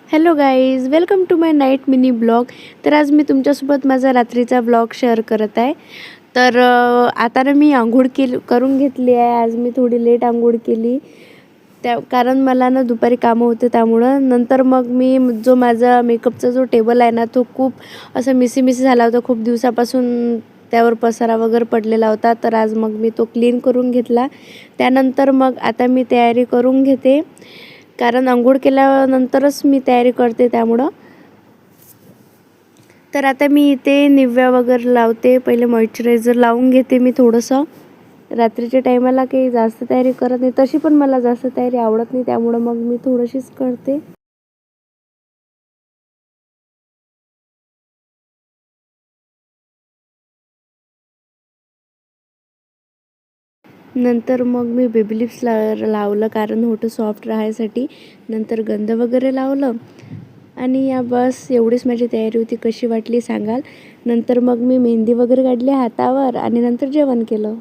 Hello guys, welcome to my night mini blog. तर आज मी तुमच्यासोबत माझा रात्रीचा ब्लॉग शेअर करत आहे. तर आता ना मी आंघोळ करून घेतली आहे. आज मी थोडी लेट आंघोळ केली कारण मला ना दुपारी कामं होते, त्यामुळं नंतर मग मी जो माझा मेकअपचा जो टेबल आहे ना, तो खूप असं मिसी झाला होता. खूप दिवसापासून त्यावर पसारा वगैरे पडलेला होता. तर आज मग मी तो क्लीन करून घेतला. त्यानंतर मग आता मी तयारी करून घेते, कारण अंघोळ केल्यानंतरच मी तयारी करते त्यामुळं. तर आता मी इथे निव्या वगैरे लावते. पहिले मॉइश्चरायझर लावून घेते मी थोडंसं. रात्रीच्या टायमाला काही जास्त तयारी करत नाही, तशी पण मला जास्त तयारी आवडत नाही, त्यामुळं मग मी थोडीशीच करते. नंतर मग मी बेबी लिप्स लावलं, कारण होतं सॉफ्ट राहायसाठी. नंतर गंध वगैरे लावलं आणि या बस एवढीच माझी तयारी होती. कशी वाटली सांगाल. नंतर मग मी मेहंदी वगैरे काढली हातावर आणि नंतर जेवण केलं.